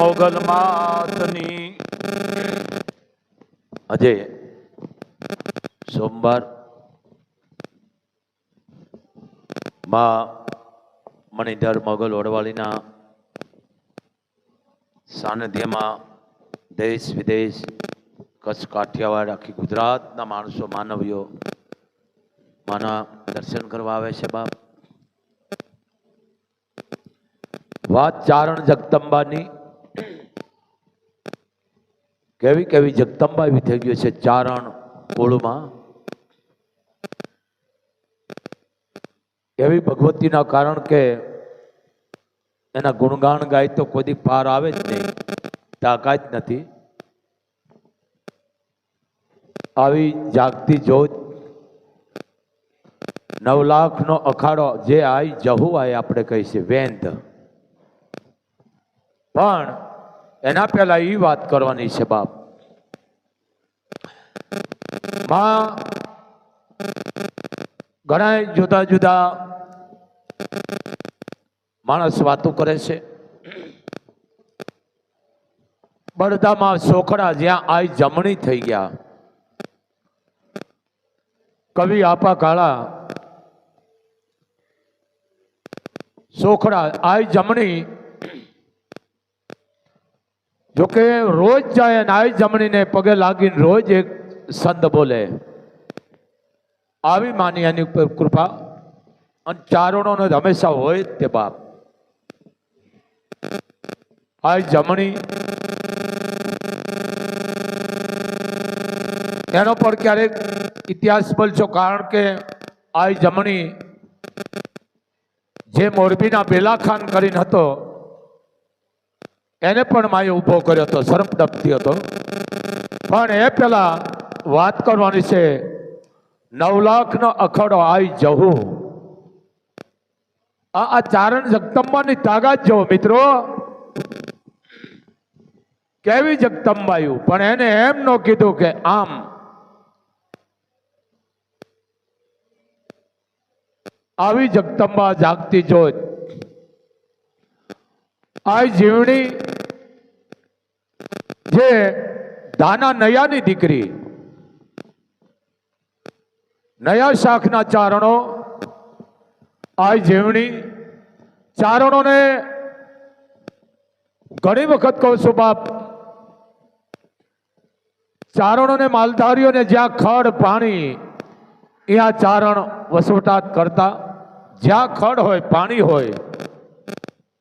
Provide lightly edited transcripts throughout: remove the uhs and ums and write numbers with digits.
મોગલ માતની આજે સોમવાર માં મણિધર મોગલ વડવાળીના સાનિધ્યમાં દેશ વિદેશ કચ્છ કાઠિયાવાડ આખી ગુજરાતના માણસો માનવીઓ માના દર્શન કરવા આવે છે બાપ. વાત ચારણ જગદંબાની કેવી કેવી જગદંબા એવી થઈ ગયું છે ચારણ કુળમાં. એવી ભગવતીના કારણ કે એના ગુણગાન ગાય તો કોઈ પાર આવે જ નહીં, તાકાત નથી. આવી જાગતી જોત 9 લાખનો અખાડો જે આઈ જહુ આય આપણે કહી છે વેંદ. પણ એના પહેલા એ વાત કરવાની છે બાપ. માં ઘણા જુદા જુદા માણસ વાતો કરે છે. બળદામાં સોખડા જ્યાં આઈ જમણી થઈ ગયા. કવિ આપા કાળા સોખડા આઈ જમણી, જોકે રોજ જાય ને આઈ જમણીને પગે લાગીને રોજ એક સંત બોલે. આવી માની એની ઉપર કૃપા અને ચારણોને હંમેશા હોય જ તે બાપ. આઈ જમણી એનો પણ ક્યારેક ઇતિહાસ બોલશો, કારણ કે આઈ જમણી જે મોરબીના બેલાખાન કરીને હતો એને પણ માએ ઊભો કર્યો હતો, સરપડપથી હતો. પણ એ પેલા વાત કરવાની છે 9 લાખનો અખાડો આઈ જહુ. આ ચારણ જગદંબાની તાકાત જો મિત્રો, કેવી જગદંબાયું. પણ એને એમ ન કીધું કે આમ. આવી જગદંબા જાગતી જોત આઈ જીવણી જે દાના નયાની દીકરી, નયા શાખના ચારણો આઈ જીવણી. ચારણોને ઘણી વખત કહું છું બાપ, ચારણોને માલધારીઓને જ્યાં ખડ પાણી ત્યાં ચારણ વસવટાટ કરતા. જ્યાં ખડ હોય પાણી હોય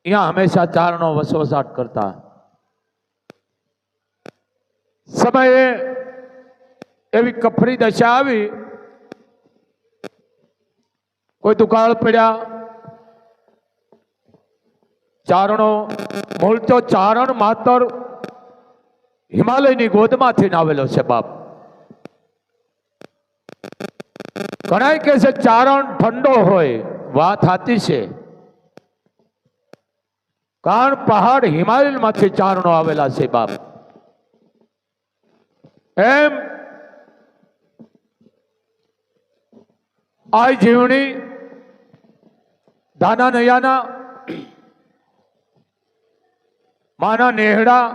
ત્યાં હંમેશા ચારણો વસવસાટ કરતા. સમયે એવી કફરી દશા આવી, કોઈ દુકાળ પડ્યા. ચારણો મૂળ તો ચારણ માત્ર હિમાલયની ગોદમાંથી આવેલો છે બાપ. ઘણા કહે છે ચારણ ઠંડો હોય, વાત સાચી છે. કારણ પહાડ હિમાલયમાંથી ચારણો આવેલા છે બાપ. એમ આઈ જીવણી દાના નયાના માના નેહડા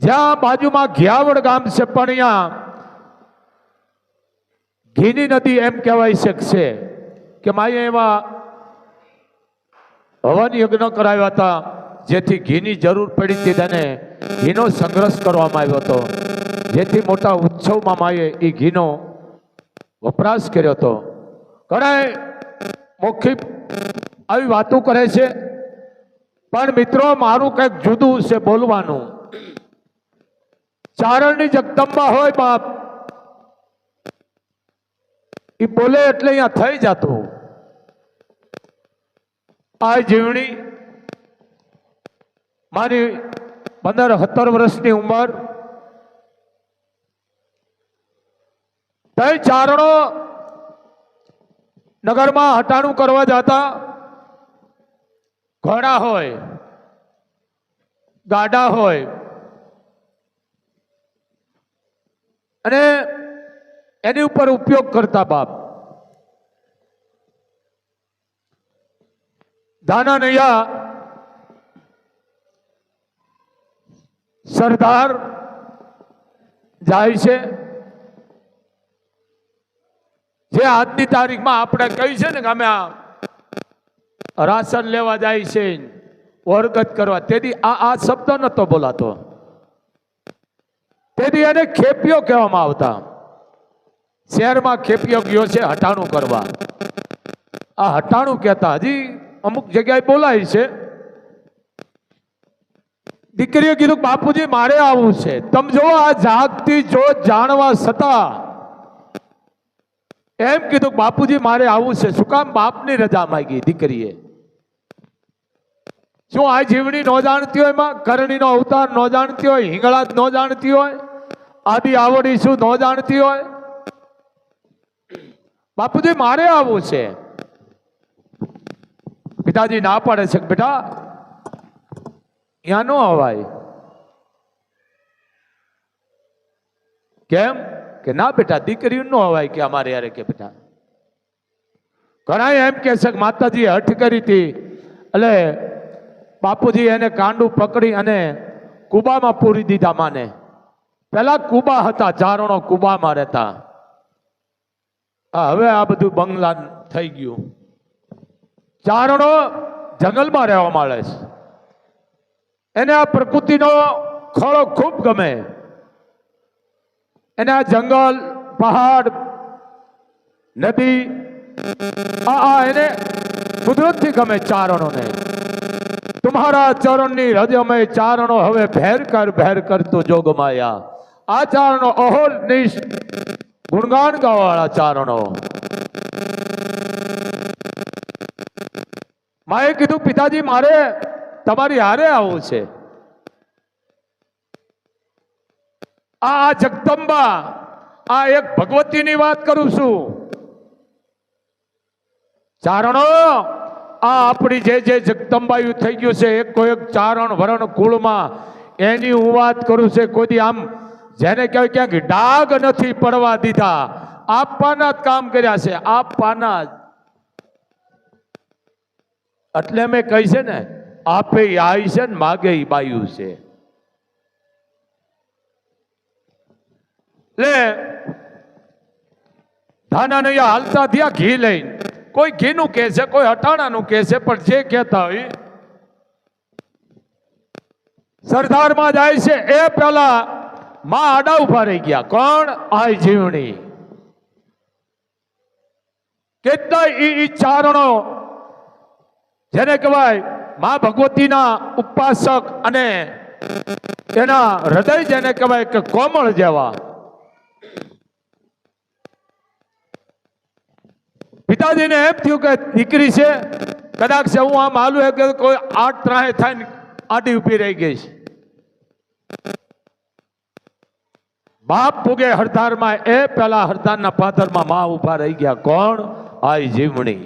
જ્યાં બાજુમાં ઘિયાવડ ગામ છે, પણ અહીંયા ઘીની નદી એમ કહેવાય શકશે કે માએ એવા હવન યજ્ઞ કરાવ્યા હતા, જેથી ઘીની જરૂર પડી હતી તેને ઘીનો સંગ્રહ કરવામાં આવ્યો હતો. જેથી મોટા ઉત્સવમાં માએ એ ઘીનો વપરાશ કર્યો હતો. ઘણા મૌખિક આવી વાતો કરે છે, પણ મિત્રો મારું કંઈક જુદું છે બોલવાનું. ચારણની જગદંબા હોય બાપ, એ બોલે એટલે અહીંયા થઈ જતું. આ જીવણી મારી 15-17 વર્ષની ઉંમર, તઈ ચારણો નગરમાં હટાણું કરવા જતા. ઘોડા હોય, ગાડા હોય અને એની ઉપર ઉપયોગ કરતા બાપ. દાનાનૈયા સરદાર જાય છે, જે આજની તારીખમાં આપણે કહી છે ને કે અમે આ રાશન લેવા જાય છે, વરગત કરવા, તેથી આ શબ્દ નતો બોલાતો, તેથી એને ખેપિયો કહેવામાં આવતા. શહેરમાં ખેપિયો ગયો છે હટાણું કરવા, આ હટાણું કહેતા. હજી અમુક જગ્યાએ બોલાય છે. દીકરીએ કીધું બાપુજી મારે આવવું છે. તમે જો આ જાગતી જોત જાણવા છતાં એમ કીધું બાપુજી મારે આવવું છે. શું કામ? બાપની રજા માંગી દીકરીએ. શું આ જીવણી ન જાણતી હોય? માં કરણીનો અવતાર ન જાણતી હોય? હિંગળા ન જાણતી હોય? આદિ આવડી શું ન જાણતી હોય? બાપુજી મારે આવવું છે. પિતાજી ના પાડે છે કે બેટા ત્યાં ન અવાય. કેમ? કે ના બેટા દીકરી ન અવાય કે અમારે યારે કે બેટા. ઘણા એમ કે છે કે માતાજીએ હઠ કરી હતી એટલે બાપુજી એને કાંડું પકડી અને કુબામાં પૂરી દીધા માને. પેલા કુબા હતા, ચારણો કુબામાં રહેતા. હવે આ બધું બંગલા થઈ ગયું. ચારણો જંગલમાં રહેવા માંડે છે. એને આ પ્રકૃતિનો ખોળો ખૂબ ગમે. એને આ જંગલ, પહાડ, નદી એને કુદરતથી ગમે ચારણોને. तुम्हारा चरणनी हृदय में चारणो हवे भैर कर तो जोग माया. आ चारणो अहोल निश गुणगान गावाळा चारणो. माए कीधुं पिताजी मारे तमारी हारे आववुं छे. आ जगदंबा आ एक भगवतीनी वात करूं छुं. चारणो आ अपनी जे जगदंबायु थई गयुं छे एको एक चारण वरण कुळमां एनी हुं वात करूं छे. कोई आम जेने कहेवाय क्यांक डाग नथी पड़वा दीधा. आपवाना ज काम कर्या छे, आपवाना ज. એટલે મેં કહી છે ને આપે આઈ છે ને માગે ઈ બાયું છે. લે ધાનાનૈયા હાલતા થયા ઘી લઈને. કોઈ ઘીનું કહે છે, કોઈ હટાણાનું કહે છે, પણ જે કહેતા હોય સરદારમાં જાય છે એ પેલા માં આડા ઉભા રહી ગયા. કોણ? આય જીવણી. કેટલા ઈ ચારણો જેને કહેવાય માં ભગવતીના ઉપાસક અને એના હૃદય જેને કહેવાય કે કોમળ જેવા. પિતાજીને એમ થયું કે દીકરી છે, કદાચ હું આમ હાલું કે કોઈ આઠ ત્રાહે થાય આડી ઉભી રહી ગઈ છે. બાપ પૂગે હરદારમાં એ પેલા હરદારના પાદરમાં માં ઉભા રહી ગયા. કોણ? આય જીવણી.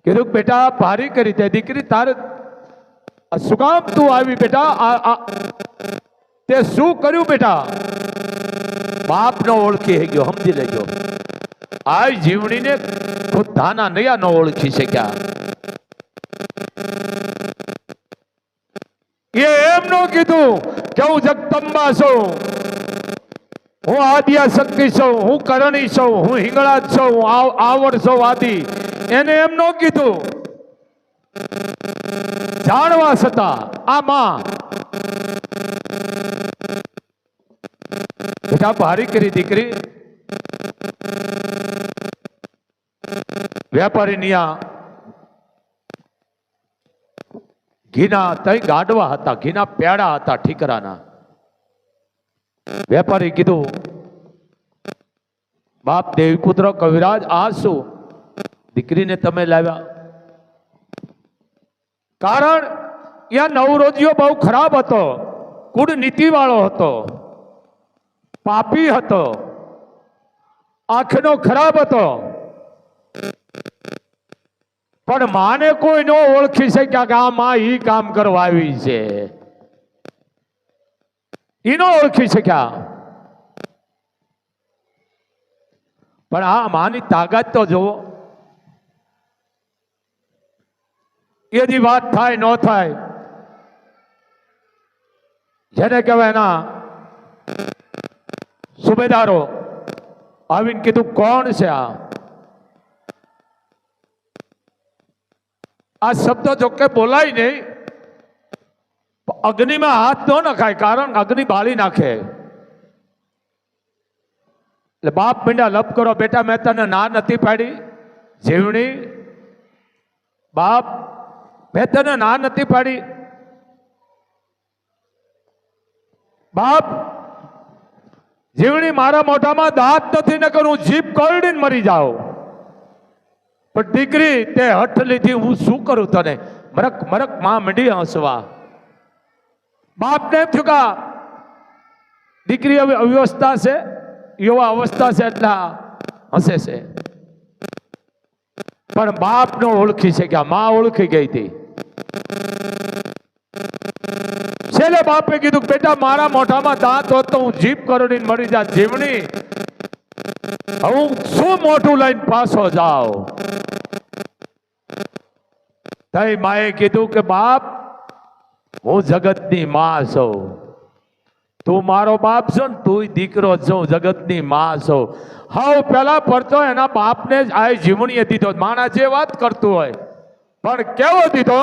કીધું બેટા ભારી કરી તે દીકરી તારે શું કામ તું આવી બેટા? તે શું કર્યું બેટા? બાપ નો ઓળખી ગયો, સમજી લેજો. આ જીવણીને ખુદ ધાનાનૈયા નો ઓળખી શક્યા. એ એમ નો કીધું કે હું જગદંબા છું, હું આદ્યા શક્તિ છું, હું કરણી છું, હું હિંગળા છું, હું આવડ છું આદિ. એને એમ નો કીધું. જાણવા છતાં આ માં બેટા ભારી કરી દીકરી. વેપારી નિયા ઘીના તઈ ગાડવા હતા, ઘીના પેડા હતા ઠીકરાના. વેપારી કીધું બાપ દેવી પુત્ર કવિરાજ આ શું દીકરીને તમે લાવ્યા? કારણ ત્યાં નવરોજીઓ બહુ ખરાબ હતો, કુળનીતિ વાળો હતો, પાપી હતો, આંખનો ખરાબ હતો. પણ માને કોઈ ન ઓળખી શક્યા કે આ માં ઈ કામ કરવા આવી છે. ઈ ન ઓળખી શક્યા. પણ આ માની તાકાત તો જુઓ. એ હજી વાત થાય ન થાય, જેને કહેવાય એના સુબેદારો આવીને કીધું કોણ છે આ શબ્દ જો કે બોલાય નહીં, અગ્નિમાં હાથ ન નખાય, કારણ અગ્નિ બાળી નાખે. એટલે બાપ મીંડા લપ કરો, બેટા મેં તને ના નથી પાડી જીવણી, બાપ મેં તને ના નથી પાડી, બાપ જીવણી મારા મોઢામાં દાંત નથી ને કરું જીભ કરડીને મરી જાઓ. પણ દીકરી તે હઠ લીધી, હું શું કરું તને? મરક મરક માં મંડી હસવા. બાપને એમ થયું કે દીકરી હવે અવ્યવસ્થા છે, એવા અવસ્થા છે એટલે હસે છે. પણ બાપ નો ઓળખી છે કે આ માં ઓળખી ગઈ હતી. છેલ્લે બાપે કીધું બેટા મારા મોઢામાં દાંત હોત તો હું જીભ કરડીને મરી જા. જીવણી હું શું મોઢું લઈને પાછો જાઉં? તઈ માએ કીધું કે બાપ હું જગતની માં છું, તું મારો બાપ છો ને, તું દીકરો છો, જગતની માં છો. હાવ પેલા પડતો એના બાપને જ આ જીવણીએ દીધો. માણસ જે વાત કરતું હોય પણ કેવો દીધો?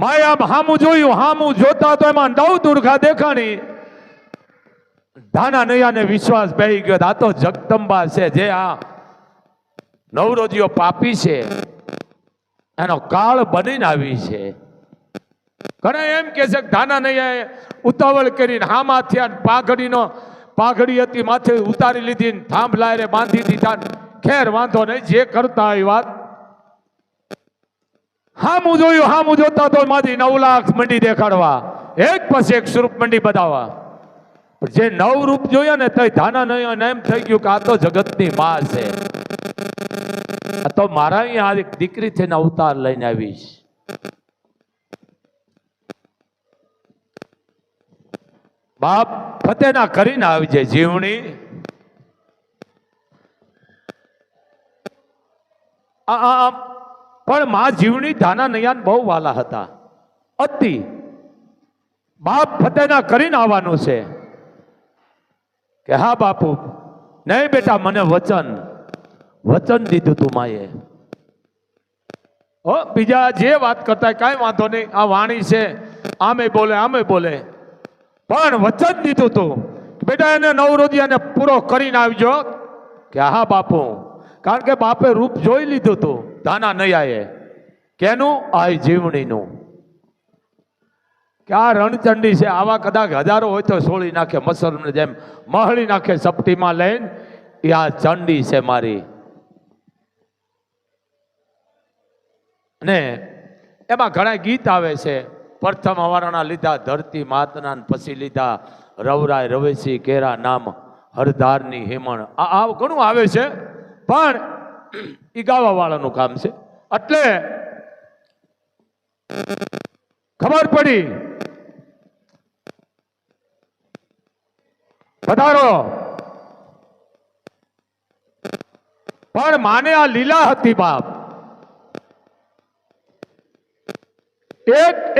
માયા હામું જોયું, હામું જોતા તો એમાં નવ દુર્ગા દેખાણી. ધાના નૈયાને વિશ્વાસ બેહી ગયો, આ તો જગદંબા છે, જે આ નવરોજીઓ પાપી છે એનો કાળ બનીને આવી છે. ઘણા એમ કે છે કે ધાના નૈયાએ ઉતાવળ કરીને હામાંથી પાઘડી હતી માથે ઉતારી લીધી, થાંભલા રે બાંધી દીધા. ખેર વાંધો નહીં, જે કરતા એ વાત. હામું જોયું, હામું જોતા તો માંથી 9 લાખ મંડી દેખાડવા, એક પછી એક સ્વરૂપ મંડી બતાવવા. પણ જે 9 રૂપ જોયા ને તો ધાના નૈયાને એમ થઈ ગયું કે આ તો જગતની માં છે, આ તો મારા અહીંયા એક દીકરી થઈને અવતાર લઈને આવીશ. બાપ ફતેના કરીને આવી જાય. જીવણી પણ માં જીવણી ધાના નૈયાને બહુ વાલા હતા, અતિ. બાપ ફતેના કરીને આવવાનું છે કે હા બાપુ, નહીં બેટા મને વચન દીધું તું માએ. બીજા જે વાત કરતા કાંઈ વાંધો નહીં, આ વાણી છે, આમે બોલે આમે બોલે, પણ વચન દીધું તું બેટા એને નવરોદિયાને પૂરો કરીને આવજો. કે હા બાપુ, કારણ કે બાપે રૂપ જોઈ લીધું તું ધાના નૈયાએ. કેનું? આ જીવણીનું. કે આ રણચંડી છે, આવા કદાચ હજારો હોય તો સોળી નાખે, મસરને જેમ મહળી નાખે સપટીમાં લઈને. એ આ ચંડી છે મારી. ને એમાં ઘણા ગીત આવે છે. પ્રથમ અવારણા લીધા ધરતી માતના, પછી લીધા રવરાય રવેશી કેરા નામ હરધારની હેમણ. આ ઘણું આવે છે, પણ એ ગાવા વાળાનું કામ છે. એટલે ખબર પડી, પધારો. પણ માને આ લીલા હતી બાપ.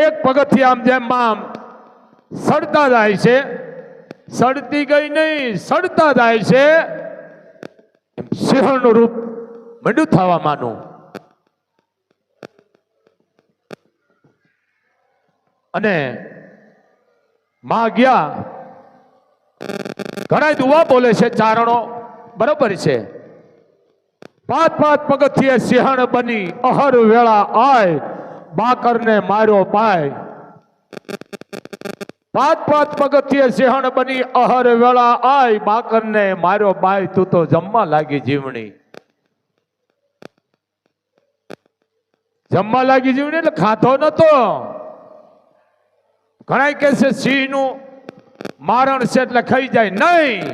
એક પગથિયા આમ જેમ આમ સડતા જાય છે, સડતી ગઈ નહીં, સડતા જાય છે. એમ સિંહણનું રૂપ મંડ્યું થવા માનું. અને માં ગયા. ઘણા દુઆ બોલે છે ચારણો, બરોબર છે. 5 પગથિયે સિંહણ બની અહર વેળા આય, બાકરને માર્યો પાય. 5 પગથિયે સિંહણ બની અહર વેળા આય, બાકરને માર્યો પાય. તું તો જમવા લાગી જીવણી. જમવા લાગી જીવણી એટલે ખાધો નતો. ઘણા કહે છે સિંહનું મારણ છે એટલે ખાઈ જાય. નહીં,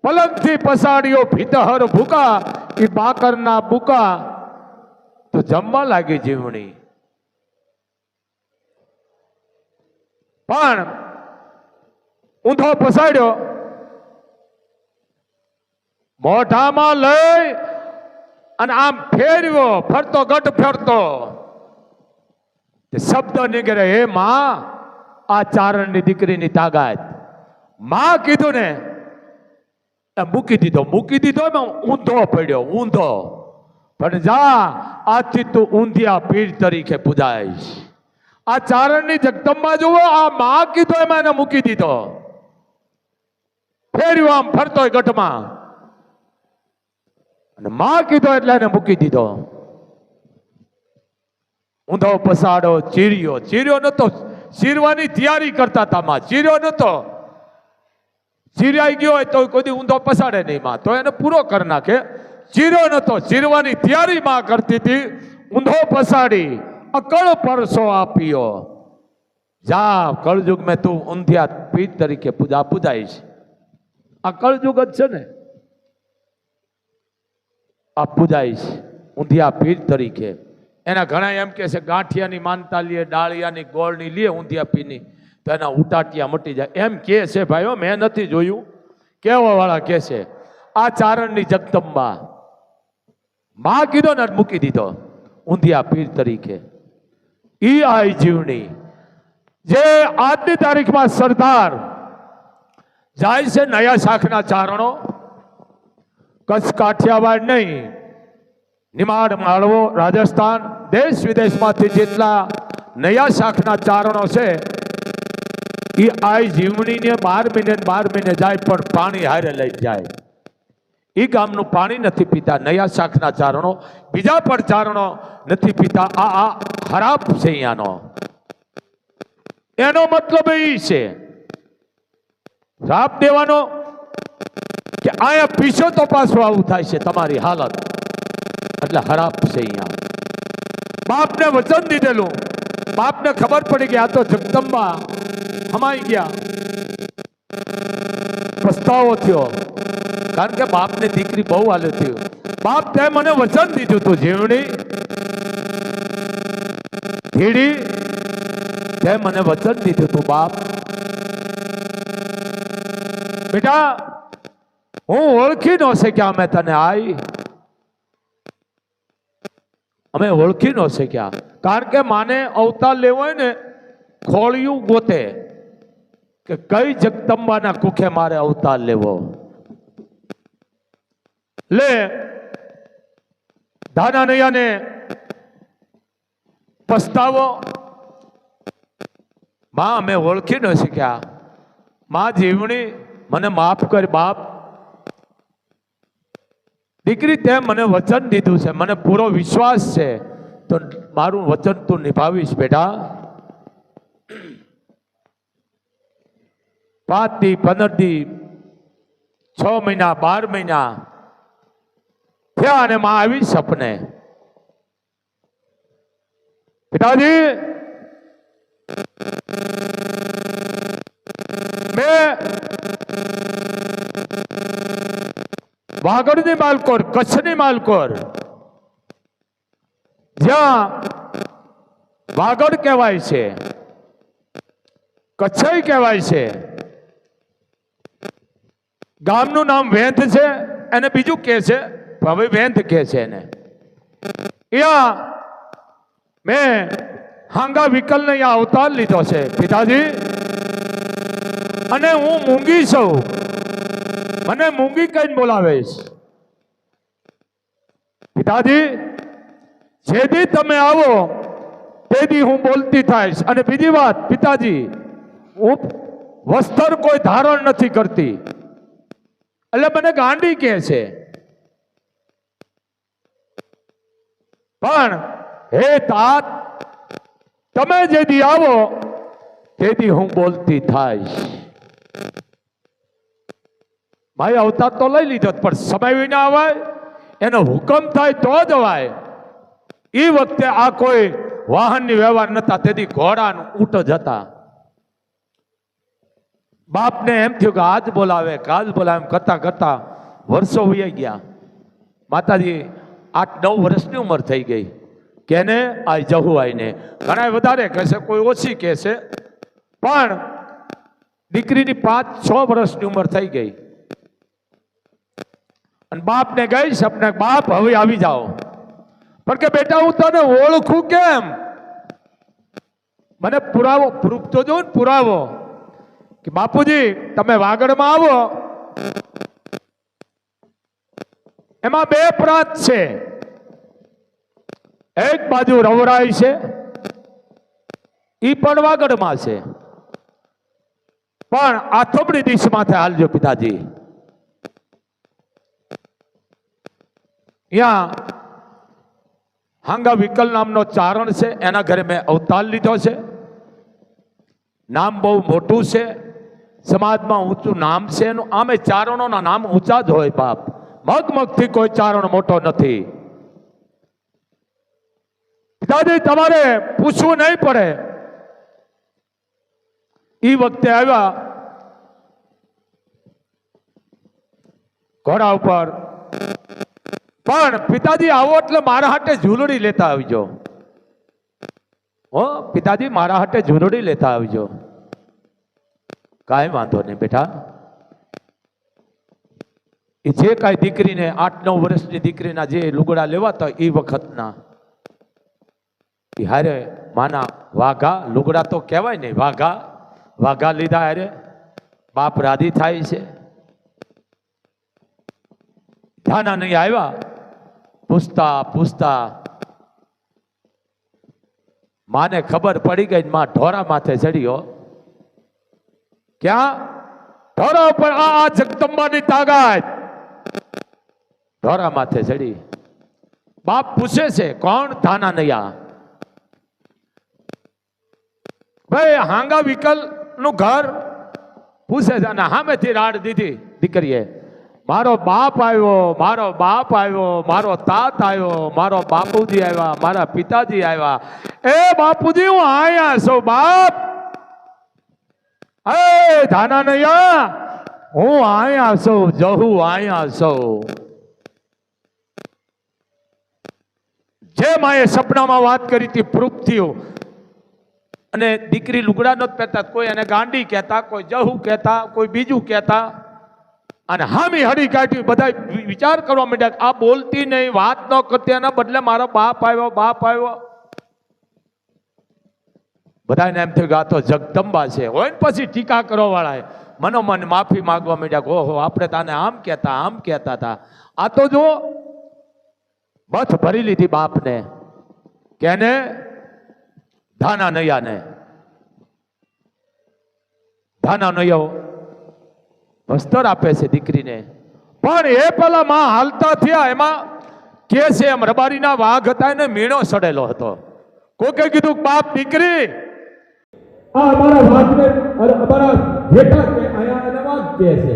પલંગથી પસાડ્યો ભીતહર ભૂકા, એ બાકરના બુકા. તો જમવા લાગી જીવણી. પણ ઊંધો પસાડ્યો, મોઢામાં લઈ અને આમ ફેરવ્યો, ફરતો ગઢ ફરતો શબ્દ નીકળે, હે માં, આ ચારણની દીકરીની તાકાત. માં કીધું ને મૂકી દીધો એમાં ઊંધો પડ્યો, ઊંધો. પણ જા, આજથી તું ઊંધિયા પીર તરીકે પૂજાઈશ. આ ચારણની જગદંબા જુઓ, આ માં કીધો એમાં એને મૂકી દીધો. ફેર્યો આમ ફરતોય ગઢમાં, અને માં કીધો એટલે એને મૂકી દીધો. ઊંધો પસાડો ચીર્યો નતો, ચીરવાની તૈયારી કરતા હતા માં, ચીર્યો નતો. ચીરાઈ ગયો હોય તો કોઈ ઊંધો પસાડે નહીં માં, તો એને પૂરો કરી નાખે. ચીર્યો નતો, ચીરવાની તૈયારી માં કરતી હતી. ઊંધો પસાડી અકળ પરસો આપ્યો. જા, કળયુગ મેં તું ઊંધિયા પીર તરીકે પૂજાઈશ. આ કળયુગ જ છે ને, આ પૂજાઈશ ઊંધિયા પીર તરીકે. એના ઘણા એમ કે છે ગાંઠિયાની માનતા લે, ડાળિયાની ગોળની લે ઊંધિયા પીરની, તો એના ઉટાટિયા મટી જાય એમ કે છે ભાઈઓ. મેં નથી જોયું, કેવા વાળા કે છે. આ ચારણની જગદંબા માં કીધો ને મૂકી દીધો ઊંધિયા પીર તરીકે. ઈ આઈ જીવની જે આજની તારીખમાં સરદાર જાય છે નયા શાખના ચારણો, કચ્છ કાઠિયાવાડ નહીં, નિમાડ માળવો રાજસ્થાન, દેશ વિદેશમાંથી જેટલા નયા શાખના ચારણો છે એ આઈ જીવણીને 12 મહિને જાય, પણ પાણી હારે લઈ જાય. એ ગામનું પાણી નથી પીતા નયા શાખના ચારણો, બીજા પણ ચારણો નથી પીતા. આ ખરાબ છે અહીંયાનો. એનો મતલબ એ છે રાપ દેવાનો કે આયા પીછો તો પાછું આવું થાય છે તમારી હાલત. એટલે ખરાબ છે અહીંયા. બાપને વચન દીધેલું, બાપને ખબર પડી કે આ તો જગદંબા હમાઈ ગયા, પસ્તાવો થયો. કારણ કે બાપને દીકરી બહુ હાલે થયું. બાપ તે મને વચન દીધું તું જીવણી ધીડી, તે મને વચન દીધું તું બાપ. બેટા હું ઓળખી ન શક્યા, અમે તને અમે ઓળખી ન શક્યા. કારણ કે માને અવતાર લેવો હોય ને, ખોળિયું ગોતે કે કઈ જગદંબાના કુખે મારે અવતાર લેવો. લે દાના નૈયાને પસ્તાવો, માં અમે ઓળખી ન શક્યા, માં જીવણી મને માફ કર બાપ. દીકરી તે મને વચન દીધું છે, મને પૂરો વિશ્વાસ છે, તો મારું વચન તું નિભાવીશ બેટા. 5 દી 15 દી 6 મહિના 12 મહિના થયા અને માં આવી સપને. પિતાજી મેં વાગડની માલકોર, કચ્છની માલકોર, જ્યાં વાગડ કહેવાય છે, કચ્છઈ કહેવાય છે, ગામનું નામ વેંધ છે, એને બીજું કે છે હવે વેંધ કે છે એને. અહીંયા મેં હાંગા વિકલને અહીંયા અવતાર લીધો છે પિતાજી, અને હું મૂંગી છું, મને મૂંગી કહીને બોલાવેશ. પિતાજી જેથી તમે આવો તેથી હું બોલતી થઈશ. અને બીજી વાત પિતાજી, હું વસ્ત્ર કોઈ ધારણ નથી કરતી, એટલે મને ગાંડી કહે છે. પણ હે તાત, તમે જેથી આવો તેથી હું બોલતી થઈશ. ભાઈ અવતાર તો લઈ લીધો, પણ સમય વિના અવાય, એનો હુકમ થાય તો જ અવાય. એ વખતે આ કોઈ વાહનની વ્યવહાર નતા, તેથી ઘોડાનું ઊંટ જ હતા. બાપને એમ થયું કે આજ બોલાવે કાલ બોલાવે, એમ કરતા કરતા વર્ષો વહી ગયા. માતાજી 8-9 વર્ષની ઉંમર થઈ ગઈ. કેને આ જહુ આઈને ઘણા વધારે કહેશે, કોઈ ઓછી કહેશે, પણ દીકરીની 5-6 વર્ષની ઉંમર થઈ ગઈ. અને બાપને ગઈ સપને બાપ હવે આવી જાઓ. પણ કે બેટા હું તને ઓળખું કેમ? મને પુરાવો પ્રૂફ તો જો ને પુરાવો કે બાપુજી તમે વાગડમાં આવો, એમાં બે પ્રાંત છે. એક બાજુ રવરાઈ છે, ઈ પણ વાગડમાં છે. પણ આથોબડી દિશામાંથી હાલજો પિતાજી. ત્યાં હાંગા વિકલ નામનો ચારણ છે, એના ઘરે મેં અવતાર લીધો છે. નામ બહુ મોટું છે, સમાજમાં ઊંચું નામ છે એનું. આમે ચારણોના નામ ઊંચા જ હોય બાપ, મગમગથી કોઈ ચારણ મોટો નથી. પિતાજી તમારે પૂછવું નહીં પડે. ઈ વખતે આવ્યા ઘોડા ઉપર, પણ પિતાજી આવો એટલે મારા હાટે ઝૂલડી લેતા આવજો. હો પિતાજી મારા હાટે ઝૂલડી લેતા આવજો. કાંઈ વાંધો નહીં બેટા. એ જે કાંઈ દીકરીને 8-9 વર્ષની દીકરીના જે લુગડા લેવાતા એ વખતના એ હારે માના વાઘા લુગડા તો કહેવાય ને, વાઘા લીધા હારે બાપ રાધી થાય છે. ધ્યાના નહીં આવ્યા, પૂછતા માને ખબર પડી ગઈ. માં ઢોરા માથે ચડ્યો. ક્યાં? ઢોરા ઉપર આ જગદંબાની તાકાત. ઢોરા માથે ચડી. બાપ પૂછે છે કોણ? ધાના નૈયા. ભાઈ હાંગા વિકલ નું ઘર પૂછે છે, અને સામેથી રાડ દીધી દીકરીએ. મારો બાપ આવ્યો, મારો બાપ આવ્યો, મારો તાત આવ્યો, મારો બાપુજી આવ્યા, મારા પિતાજી આવ્યા. એ બાપુજી હું આયા છું બાપ. એ ધાના નૈયા હું આયા છું, જહુ આયા છું. જે માએ સપનામાં વાત કરી હતી પ્રૂફ થયું. અને દીકરી લુગડા નહોત પહેરતા, કોઈ એને ગાંડી કહેતા, કોઈ જહુ કહેતા, કોઈ બીજું કહેતા. અને હામી હડી કાઢી. બધા વિચાર કરવા માંડ્યા, આ બોલતી નહીં, વાત ન કરતી, એના બદલે મારો બાપ આવ્યો, બાપ આવ્યો. બધાને એમ થયું કે આ તો જગદંબા છે. હોય ને પછી ટીકા કરવા વાળા મનોમન માફી માંગવા માંડ્યા. ઓહો આપણે તાને આમ કહેતા હતા. આ તો જો બથ ભરી લીધી બાપને. કેને? ધાના નૈયાને. ધાના નૈયો વસ્ત્ર આપે છે દીકરીને. પણ એ પેલા માં હાલતા થયા એમાં કે છે એમ રબારીના વાઘ હતા એને મીણો સડેલો હતો. કોકે કીધું બાપ દીકરી આ અમારા વાઘને અમારા ઘેટા કે આયા એને વાઘ કહે છે,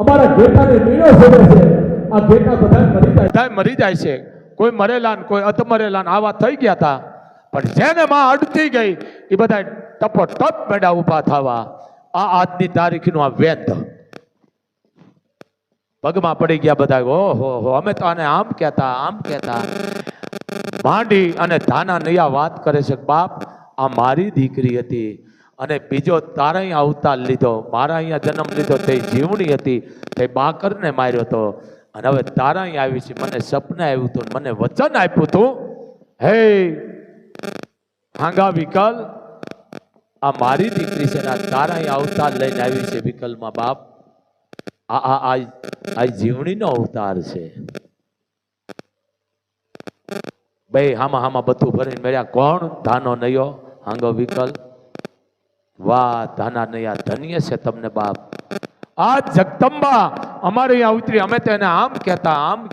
અમારા ઘેટાને મીણો સડે છે. આ ઘેટા બધા મરી જાય છે. કોઈ મરેલા ને કોઈ અધમરેલા ને આવા થઈ ગયા હતા. પણ જેને માં અડતી ગઈ એ બધા ટપો ટપ મેડા ઉભા થવા. આ આજની તારીખનું આ વેદ પગમાં પડી ગયા બધા. ઓહો અમે તો આને આમ કહેતા. માંડી અને ધાના નૈયા વાત કરે છે, બાપ આ મારી દીકરી હતી અને બીજો તારા અહીંયા અવતાર લીધો, મારા અહીંયા જન્મ લીધો તે જીવણી હતી, તે બાકરને માર્યો હતો અને હવે તારા અહીંયા આવી છે. મને સપને આવ્યું હતું, મને વચન આપ્યું હતું, હે હાંગા વિકલ આ મારી દીકરી છે, તારા અહીંયા અવતાર લઈને આવી છે વિકલમાં બાપ. આ જીવણીનો અવતાર છે. ભાઈ હામાં બધું ભરીને મળ્યા. કોણ? ધાનો નૈયો, હાંગો વિકલ. વાહ ધાના નૈયા ધન્ય છે તમને બાપ. આ જગદંબા અમારે અહીંયા ઉતરી, અમે તો એને આમ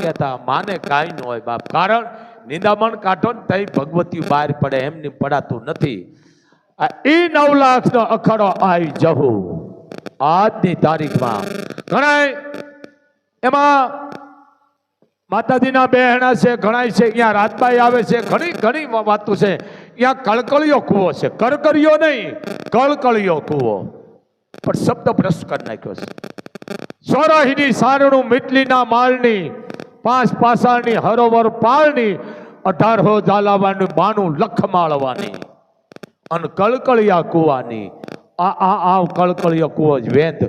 કહેતા. માને કાંઈ ન હોય બાપ. કારણ નિંદામણ કાઢો ને તઈ ભગવતી બહાર પડે, એમની પડાતું નથી. એ 9 લાખનો અખાડો આવી જવું આજની તારીખમાં ઘણા એમાં માતાજીના બહેણા છે, ઘણા છે અહીંયા રાજબાઈ આવે છે, ઘણી વાતો છે. અહીંયા કળકળિયો કૂવો છે, કરકરિયો નહીં, કળકળિયો કૂવો. પણ શબ્દ ભ્રષ્ટ કરી નાખ્યો છે. સોરાહીની સારણું મીટલીના માળની 5 પાસાની હરોવર પાળની 18 ઝાલાવાની 92 લખ માળવાની અને કળકળિયા કૂવાની. આ કળકળિયો કૂવો જ વેદ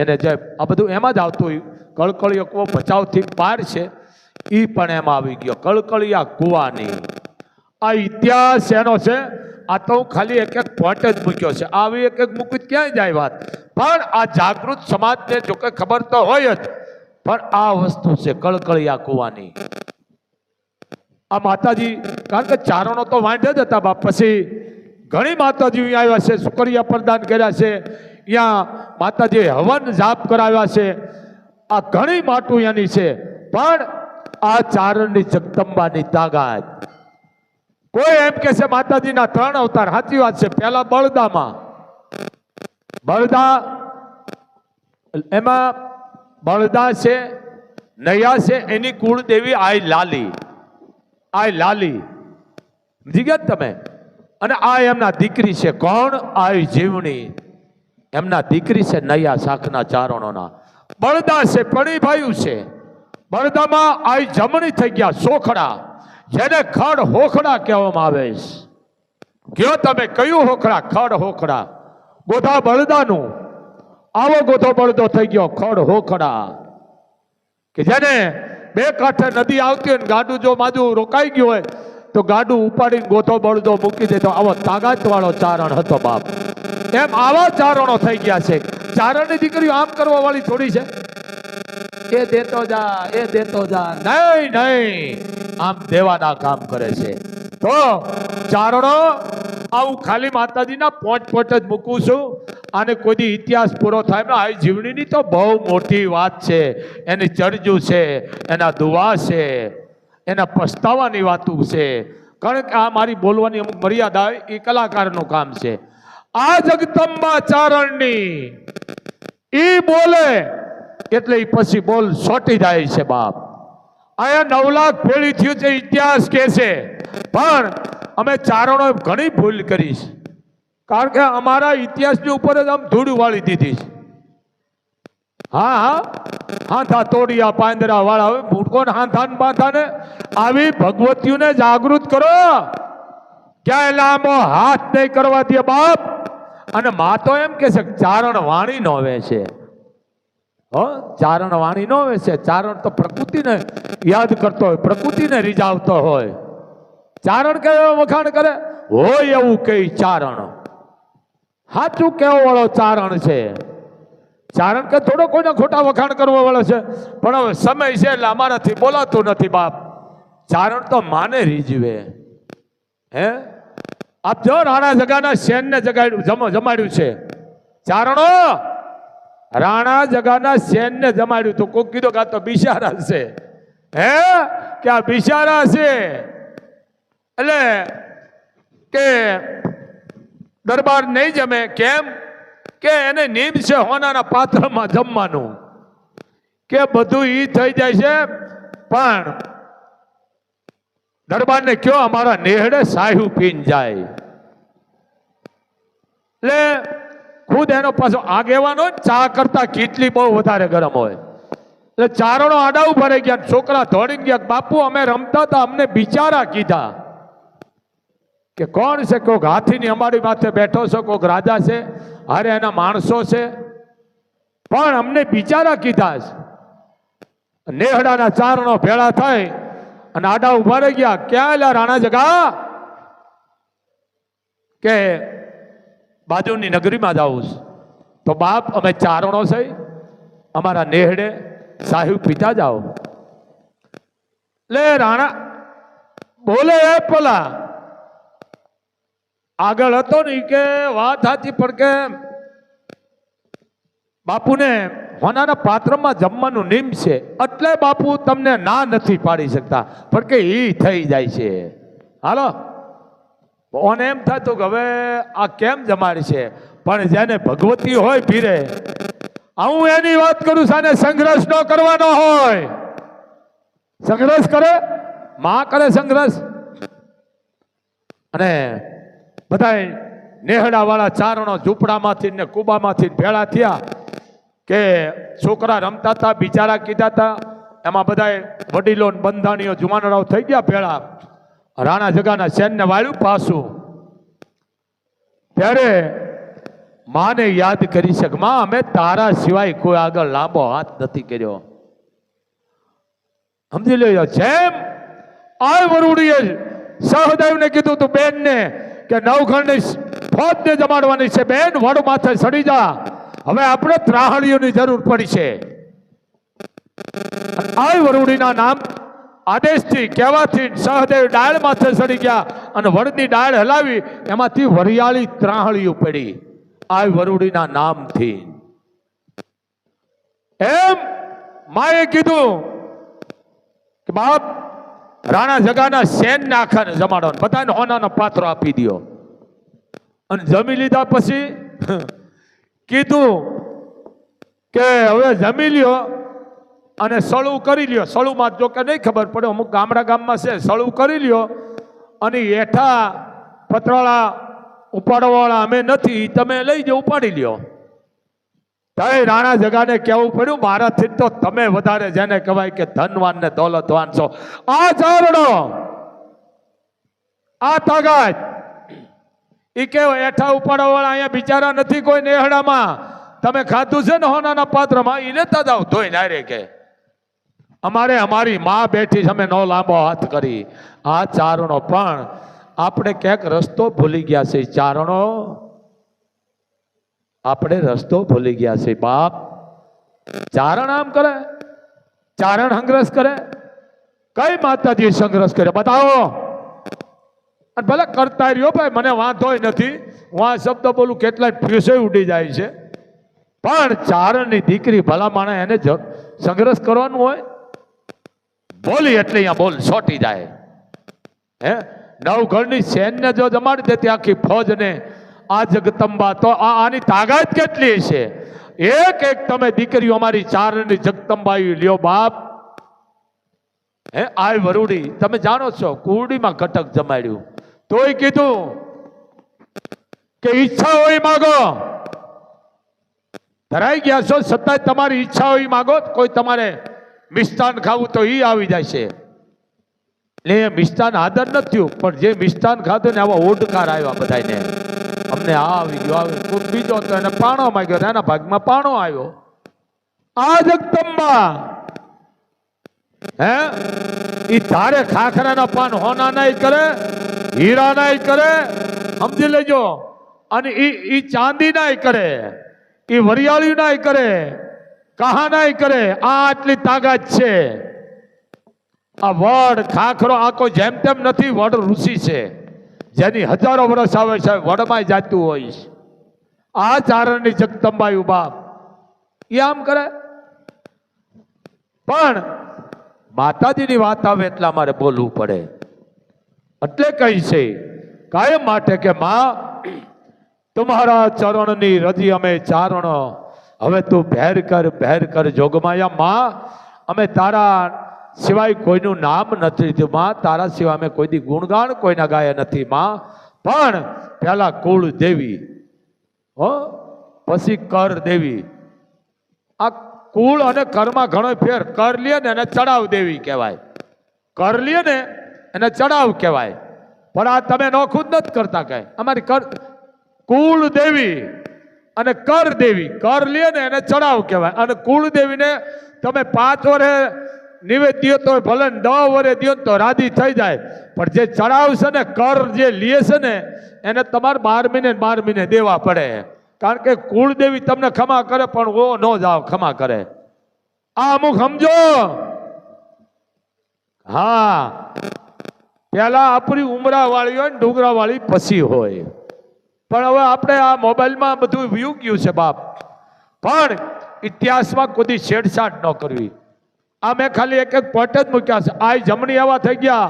એને જે આ બધું એમાં જ આવતું કળકળિયો કૂવો ભચાઉથી પાર છે, એ પણ એમાં આવી ગયો. કળકળિયા કૂવાની આ ઇતિહાસ એનો છે. આ તો હું ખાલી એક એક પોઈન્ટ જ મૂક્યો છે. આવી એક એક મૂકી ક્યાંય જાય વાત, પણ આ જાગૃત સમાજને જો કે ખબર તો હોય જ, પણ આ વસ્તુ છે કળકળિયા કૂવાની. આ માતાજી, કારણ કે ચારણો તો વાંઢે જ હતા બાપ. પછી ઘણી માતાજી અહીંયા આવ્યા છે, શુકરિયા પ્રદાન કર્યા છે, અહીંયા માતાજી હવન જાપ કરાવ્યા છે. આ ઘણી માટું એની છે, પણ આ ચારણની જગદંબાની તાકાત. કોઈ એમ કે છે માતાજીના 3 અવતાર, સાચી વાત છે. પહેલા બળદામાં, બળદા એમાં બળદા છે, નૈયા છે, એની કુળદેવી આઈ લાલી, આઈ લાલી સમજી ગયા તમે. અને આ એમના દીકરી છે કોણ? આઈ જીવણી, એમના દીકરી છે નૈયા શાખના ચારણોના. બળદા છે પણીભાઈ છે. બળદામાં આઈ જમણી થઈ ગયા સોખડા, જેને ખડ હોખડા કહેવામાં આવે છે. કયો તમે કયું હોખડા? ખડ હોખડા. ગોધા બળદાનું, આવો ગોધો બળદો થઈ ગયો ખડ હોખડા, કે જેને બે કાંઠે નદી આવતી હોય, ગાડું જો માજુ રોકાઈ ગયું હોય તો ગાડું ઉપાડીને ગોધો બળદો મૂકી દેતો. આવો તાકાત વાળો ચારણ હતો બાપ. એમ આવા ચારણો થઈ ગયા છે. ચારણની દીકરીઓ આમ કરવા વાળી થોડી છે, એ દેતો જા, એ દેતો જા. નહીં નહીં, આમ દેવાના કામ કરે છે. તો ચારણો, આવું ખાલી માતાજીના પોઈન્ટ જ મૂકું છું. આને કોઈ ઇતિહાસ પૂરો થાય ને, આ જીવણીની તો બહુ મોટી વાત છે. એની ચરજુ છે, એના દુવા છે, એના પસ્તાવાની વાતો છે. કારણ કે આ મારી બોલવાની અમુક મર્યાદા હોય, એ કલાકારનું કામ છે. આ જગદંબા ચારણની ઈ બોલે એટલે એ પછી બોલ સોટી જાય છે બાપ. અહીંયા 9 લાખ પેઢી થયું છે, ઇતિહાસ કે છે. પણ અમે ચારણો ઘણી ભૂલ કરી છે, કારણ કે અમારા ઇતિહાસની ઉપર જ આમ ધૂળ વાળી દીધી છે. હા હા, હાથા તોડિયા પાંદરા વાળા હોય, મૂળકોન હાથાન બાંધાને આવી ભગવતીઓને જાગૃત કરો. ક્યાંય લાંબો હાથ નહીં કરવા દે બાપ. અને માં તો એમ કે છે ચારણ વાણી નો આવે છે. ચારણ વાણી નો આવે છે. ચારણ તો પ્રકૃતિને યાદ કરતો હોય, પ્રકૃતિને રીઝાવતો હોય. ચારણ કયો વખાણ કરે હોય એવું કઈ ચારણ સાચું કેવો વાળો ચારણ છે. ચારણ કે થોડો કોઈને ખોટા વખાણ કરવા વાળો છે, પણ હવે સમય છે એટલે અમારાથી બોલાતું નથી બાપ. ચારણ તો માને રીઝવે. હે આપ જો રાણા જગાના શેનને જમાડ્યું છે. ચારણો રાણા જગાના શેનને જમાડ્યું તો કોક કીધું કે આ તો બિચારા છે. હે કે આ બિચારા છે એટલે કે દરબાર નહીં જમે. કેમ કે એને નીમ છે હોનાના પાત્રમાં જમવાનું, કે બધું ઈ થઈ જાય છે. પણ દરબારને કયો અમારા નેહડે સાહ્યું પીન જાય. એટલે ખુદ એનો પાછો આગેવાનો ચા કરતા કેટલી બહુ વધારે ગરમ હોય. એટલે ચારણો આડા ઉભા રહી ગયા. છોકરા દોડીને ગયા, બાપુ અમે રમતા હતા, અમને બિચારા કીધા. કે કોણ છે? કોઈક હાથીની અમારી માથે બેઠો છે, કોઈક રાજા છે, અરે એના માણસો છે, પણ અમને બિચારા કીધા છે. નેહડાના ચારણો ભેળા થાય અને આડા ઉભા રહી ગયા. ક્યાં એલા રાણા જગા? કે બાજુની નગરીમાં જાવું છે. તો બાપ અમે ચારણો છે, અમારા નેહડે સાહેબ પિતા જાઓ. લે રાણા બોલે એ પેલા આગળ હતો ને કે વાત સાચી, પણ કે બાપુને હોનાના પાત્રમાં જમવાનું નિયમ છે, એટલે બાપુ તમને ના નથી પાડી શકતા, પણ કે ઈ થઈ જાય છે. હાલો ઓને એમ થતું કે હવે આ કેમ જમાડી છે, પણ જેને ભગવતી હોય ભીરે, હું એની વાત કરું છું. આને સંઘર્ષ ન કરવાનો હોય. સંઘર્ષ કરે માં કરે સંઘર્ષ. અને બધા નેહડા વાળા ચારણો ઝૂંપડામાંથી ને કુબામાંથી ભેળા થયા. કે છોકરા રમતા હતા, બિચારા કીધા હતા. એમાં બધા વડીલો બંધાણીઓ જુવાનરાઓ થઈ ગયા ભેળા. રાણા જગાના સેનને વાળ્યું પાછું. ત્યારે માને યાદ કરી શકે, માં અમે તારા સિવાય કોઈ આગળ લાંબો હાથ નથી કર્યો. સમજી લેજો. જેમ આ વરુડીએ સહદેવને કીધું તું બેનને કે નવઘણની ફોજને જમાડવાની છે, બેન વડ માથે ચડી જા, હવે આપણે ત્રાહળીઓની જરૂર પડી છે. આ વરુડીના નામ આદેશથી કહેવાથી સહદેવ ડાળ માથે ચડી ગયા અને વડની ડાળ હલાવી એમાંથી વરિયાળી ત્રાહળીઓ પડી આ વરુડીના નામથી. એમ માએ કીધું કે બાપ રાણા જગાના સેન ને આખાને જમાડો, બધાને હોનાનો પાત્રો આપી દો. અને જમી લીધા પછી કીધું કે હવે જમી લ્યો અને સળું કરી લ્યો. સળુમાં જો કે નહીં ખબર પડે, અમુક ગામમાં છે, સળું કરી લ્યો અને હેઠા પતરાળા ઉપાડવાવાળા અમે નથી, તમે લઈ જાઓ ઉપાડી લ્યો. તય રાણા જગાને કહેવું પડ્યું મારાથી તો તમે વધારે જેને કહેવાય કે ધનવાન ને દોલતવાન છો. આ ચારણો આ તાકાત ઈ કે હેઠા ઉપાડવાવાળા અહીંયા બિચારા નથી કોઈ નેહડામાં, તમે ખાધું છે ને હોનાના પાત્રમાં, ઈ લેતા જાવ ધોઈ નારે કે અમારે અમારી માં બેઠી છે, અમે નો લાંબો હાથ કરી. આ ચારણો પણ આપણે ક્યાંક રસ્તો ભૂલી ગયા છે. ચારણો આપણે રસ્તો ભૂલી ગયા છે બાપ. ચારણ આમ કરે, ચારણ સંઘર્ષ કરે, કઈ માતાજી સંઘર્ષ કરે બતાવો. અને ભલે કરતા રહ્યો ભાઈ, મને વાંધો નથી, હું આ શબ્દ બોલું કેટલાય ફ્યુસે ઉડી જાય છે, પણ ચારણની દીકરી ભલા માણે એને સંઘર્ષ કરવાનું હોય, બોલી એટલે અહીંયા બોલ છોટી જાય. હે નવઘણની સેનને જો જમાડી દેતી આખી ફોજને આ જગદંબા, તો આની તાકાત કેટલી છે. એક એક તમે દીકરીઓ અમારી ચારણની જગદંબાઈ લ્યો બાપ. હે આ વરુડી તમે જાણો છો કુરડીમાં ઘટક જમાડ્યું, તોય કીધું કે ઈચ્છા હોય માગો. ધરાઈ ગયા છો છતાંય તમારી ઈચ્છા હોય માગો. કોઈ તમારે મિષ્ટાન ખાવું તો ઈ આવી જાય છે. એટલે એ મિષ્ટાન આદર નથી થયું, પણ જે મિષ્ટાન ખાધું ને આવા ઓડકાર આવ્યા બધાને. અમને આ આવી ગયો, કોઈ બીજો તો એને પાણો માંગ્યો, એના ભાગમાં પાણો આવ્યો. આ જગદંબા હે ઈ ધારે ખાખરાના પાન હોના નહીં કરે, હીરા નહીં કરે, સમજી લેજો. અને ઈ ચાંદી નહીં કરે, ઈ વરિયાળી નહીં કરે, કહા નહીં કરે. આ આટલી તાકાત છે. આ વડ ખાખરો આ કોઈ જેમ તેમ નથી, વડ ઋષિ છે, જેની હજારો વર્ષ આવે છે, વડમાં જાતું હોય. આ ચારણની જગદંબાયું બાપ એ આમ કરે. પણ માતાજીની વાત આવે એટલે અમારે બોલવું પડે. એટલે કહી છે કાયમ માટે કે માં તમારા ચરણની રજી અમે ચારણો, હવે તું ભેર કર જોગમાયા. માં અમે તારા સિવાય કોઈનું નામ નથી લીધું માં, તારા સિવાય અમે કોઈ દી ગુણગાન કોઈના ગાયા નથી માં. પણ પેલા કુળ દેવી, હો પછી કર દેવી. આ કુળ અને કર્મમાં ઘણો ફેર. કર લે ને એને ચડાવ દેવી કહેવાય, કર લે ને એને ચડાવ કહેવાય. પણ આ તમે નોખું જ નથી કરતા કઈ. અમારી કુળ દેવી અને કર દેવી, કર લે ને એને ચડાવ કહેવાય. અને કુળ દેવીને તમે 5 વર્ષે નિવેદ્ય તો ભલે 10 વર્ષે દો તો રાજી થઈ જાય, પણ જે ચડાવ છે ને, કર જે લે છે ને, એને તમારે 12 મહિને દેવા પડે. કારણ કે કુળદેવી તમને ખમા કરે પણ ઓ ન જાવ ખમા કરે. આ અમુક સમજો. હા પેલા આપણી ઉમરા વાળી હોય ને ડુંગરા વાળી પછી હોય, પણ હવે આપણે આ મોબાઈલમાં બધું વ્યૂ ગયું છે બાપ. પણ ઇતિહાસમાં કોઈ છેડછાડ ન કરવી. આ મેં ખાલી એક પોઈન્ટ જ મૂક્યા છે. આ જમણી એવા થઈ ગયા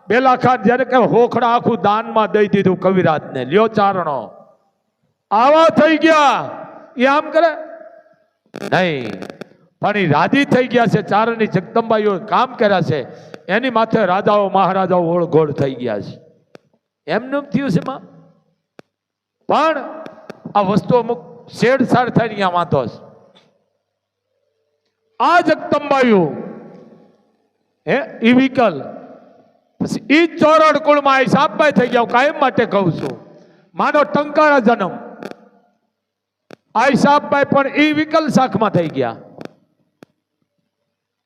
બેલા ખાન, જેને કે હોખડા આખું દાનમાં દઈ દીધું કવિરાજને, લ્યો ચારણો આવા થઈ ગયા. એ આમ કરે નહીં, પણ એ રાજી થઈ ગયા છે. ચારણની જગદંબાઈઓ કામ કર્યા છે, એની માથે રાજાઓ મહારાજાઓ ઓળઘોળ થઈ ગયા છે. એમનું થયું છે માં. પણ આ વસ્તુ અમુક છેડછાડ થાય ને અહીંયા વાંધો છે. આ જગદંબાઈઓ હે ઈ વિકલ પછી ઈ ચોરડ કુળમાં આ સાપભાઈ થઈ ગયા. કાયમ માટે કહું છું, માનો ટંકારા જન્મ આ સાપભાઈ પણ ઈ વિકલ શાખમાં થઈ ગયા.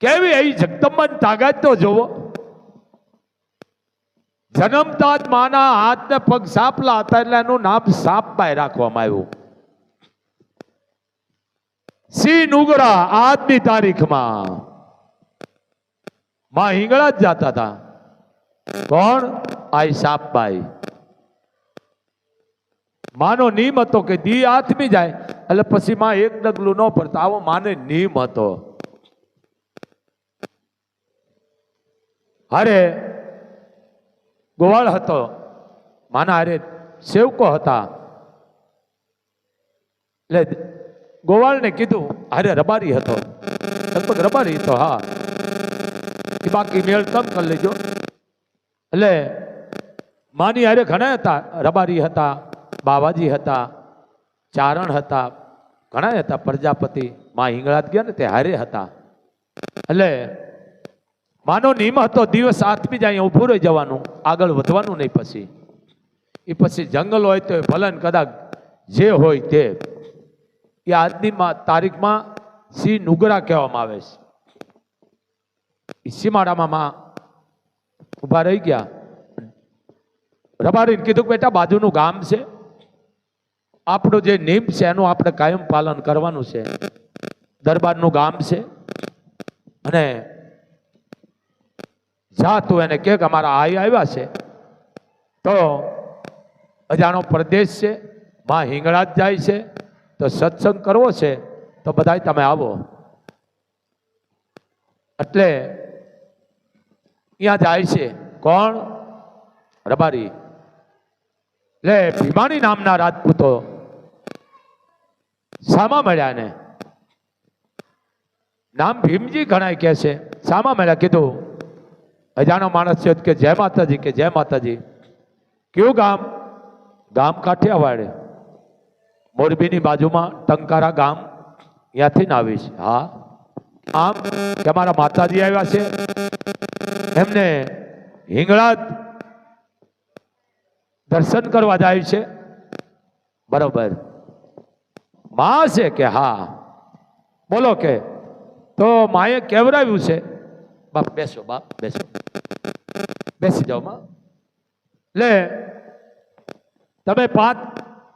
કેવી એ જગદંબાની તાકાત તો જોવો. જન્મતા જ માના હાથ ને પગ સાપલા હતા એટલે એનું નામ સાપબાઈ રાખવામાં આવ્યું. સિંહ નુગરા આજની તારીખમાં માં હિંગળા જ જાતા હતા. કોણ? આઈ સાપબાઈ. માનો નિયમ હતો કે દી આથમી જાય એટલે પછી માં એક ડગલું ન પડતા. આવો માને નિયમ હતો. અરે ગોવાળ હતો, માના અરે સેવકો હતા. એટલે ગોવાળને કીધું, અરે રબારી હતો, લગભગ રબારી હતો, હા, એ બાકી મેળ તમ કરી લેજો. એટલે માની અરે ઘણા હતા, રબારી હતા, બાવાજી હતા, ચારણ હતા, ઘણા હતા, પ્રજાપતિ. માં હિંગળાજ ગયા ને તે હારે હતા. એટલે માનો નિયમ હતો દિવસ આથમી જાય ઊભું રહી જવાનું, આગળ વધવાનું નહીં. પછી એ પછી જંગલ હોય તો ભલે કદાચ જે હોય તે. એ આજની તારીખમાં સિંહ નુગરા કહેવામાં આવે છે. એ સીમાડામાં માં ઊભા રહી ગયા. રબારીને કીધું કે બેટા બાજુનું ગામ છે, આપણો જે નિયમ છે એનું આપણે કાયમ પાલન કરવાનું છે. દરબારનું ગામ છે અને જા તું એને કે અમારા આઈ આવ્યા છે, તો અજાણો પ્રદેશ છે, માં હિંગળાજ જાય છે, તો સત્સંગ કરવો છે, તો બધાય તમે આવો. એટલે અહીંયા જાય છે. કોણ? રબારી. એટલે ભીમાણી નામના રાજપૂતો સામા મળ્યા ને, નામ ભીમજી ઘણા કહે છે. સામા મળ્યા, કીધું અજાણો માણસ છે કે જય માતાજી, કે જય માતાજી. કયું ગામ? ગામ કાઠિયાવાડ, મોરબીની બાજુમાં ટંકારા ગામ, ત્યાંથી ને આવીશ. હા, આમ કે અમારા માતાજી આવ્યા છે, એમને હિંગળાજ દર્શન કરવા જાય છે. બરોબર. માં છે કે હા, બોલો કે. તો માએ કેવરાવ્યું છે. બાપ બેસો, બાપ બેસો, બેસી જાઓ માં. લે તમે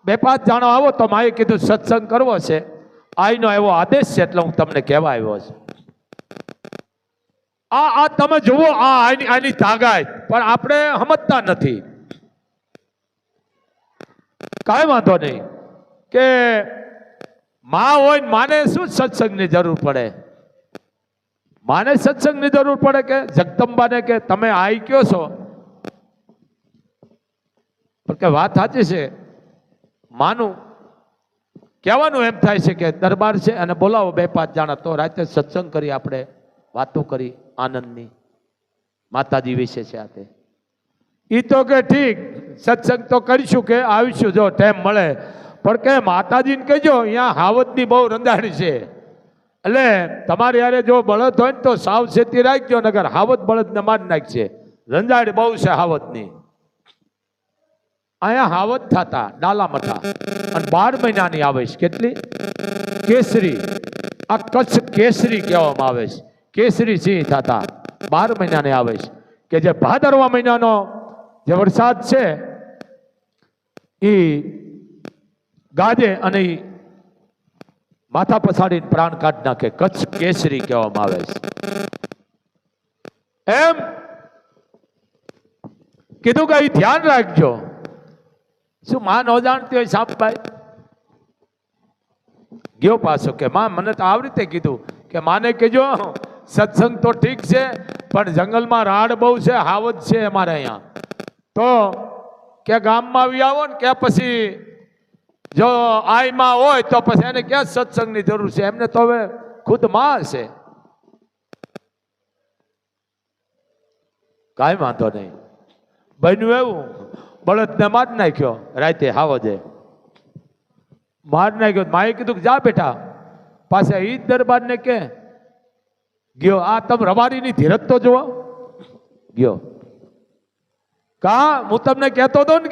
બે પાંચ જણા આવો તો માએ કીધું સત્સંગ કરવો છે, આઈનો એવો આદેશ છે, એટલે હું તમને કહેવા આવ્યો છું. આ તમે જુઓ, આની તાકાત, પણ આપણે સમજતા નથી. કાંઈ વાંધો નહીં કે માં હોય ને માને શું સત્સંગની જરૂર પડે? માને સત્સંગની જરૂર પડે કે જગદંબાને કે તમે આઈ કયો છો? પણ કે વાત સાચી છે. માનું કહેવાનું એમ થાય છે કે દરબાર છે અને બોલાવો બે પાંચ જણા, તો રાતે સત્સંગ કરી, આપણે વાતો કરી આનંદની, માતાજી વિશે છે. આ તે એ તો કે ઠીક સત્સંગ તો કરીશું, કે આવીશું જો ટાઈમ મળે. પણ કે માતાજીને કહેજો અહીંયા હાવજની બહુ રંધાણી છે, એટલે તમારે યારે જો બળદ હોય ને તો સાવચેતી રાખજો, નગર હાવજ બળદને મારી નાખશે. રંજાડી બહુ છે હાવજની. અહીંયા હાવજ થતા ડાલા મઠા, અને 12 મહિનાની આવે છે. કેટલી? કેસરી. આ કચ્છ કેસરી કહેવામાં આવે છે. કેસરી સિંહ થતા 12 મહિનાની આવે છે. કે જે ભાદરવા મહિનાનો જે વરસાદ છે એ ગાજે અને માથા પછાડીને પ્રાણ કાઢી નાખે. કચ્છ કેસરી કહેવામાં આવે છે. એમ કીધું કે ધ્યાન રાખજો. શું માં ન જાણતી હોય સાપભાઈ? ગયો પાછો કે માં મને તો આવી રીતે કીધું કે માને કહેજો સત્સંગ તો ઠીક છે, પણ જંગલમાં રાડ બહુ છે, હાવજ છે અમારે અહીંયા, તો કે ગામમાં આવી આવો ને, કે પછી જો આઈમાં હોય તો પછી એને ક્યાં સત્સંગની જરૂર છે? એમને તો હવે ખુદ માં છે. કાંઈ વાંધો નહીં. બન્યું એવું, બળદને માર નાખ્યો રાતે, હાવજે માર નાખ્યો. માએ કીધું કે જા બેટા, પાછા ઈ દરબારને કે ગયો. આ તમે રબારીની ધીરજ તો જુઓ. ગયો કા હું તમને કહેતો હતો ને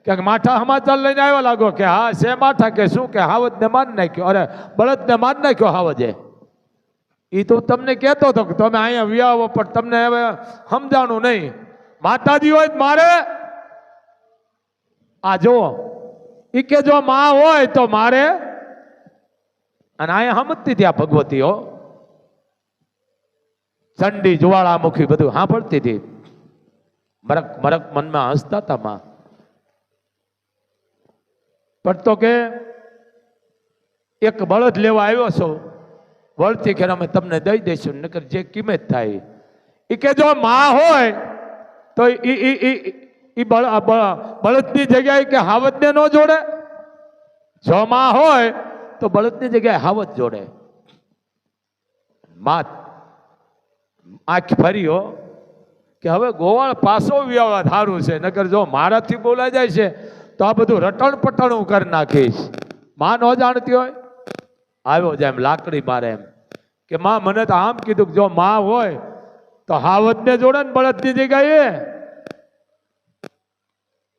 કે માઠા સમાચાર લઈને આવ્યો લાગો, કે હા છે માઠા, કે શું? કે હાવજને માર નાખ્યો, અરે બળદને માર નાખ્યો હાવજે. એ તો તમને કહેતો હતો કે તમે અહીંયા વિયાવો, પણ તમને હવે સમજાણું નહીં. માતાજી હોય મારે આ જો એ કે જો માં હોય તો મારે, અને અહીંયા સમજતી હતી આ ભગવતીઓ, ચંડી જ્વાળામુખી બધું સાંભળતી હતી. મરક મરક મનમાં હસતા હતા માં. પણ તો કે એક બળદ લેવા આવ્યો છો, વળતી ખેર અમે તમને દઈ દઈશું, નકર જે કિંમત થાય. એ કે જો માં હોય તો બળદની જગ્યાએ કે હાવજને ન જોડે, જો માં હોય તો બળદની જગ્યાએ હાવજ જોડે. માં આંખ ફર્યો કે હવે ગોવાળ પાસો વ્યવહાર સારું છે, નકર જો મારાથી બોલાઈ જાય છે તો આ બધું રટણ પટણું કરી નાખીશ. માં ન જાણતી હોય, આવ્યો જાય એમ લાકડી મારે એમ કે માં મને તો આમ કીધું કે જો માં હોય તો હાવજને જોડે ને બળદની જગ્યાએ.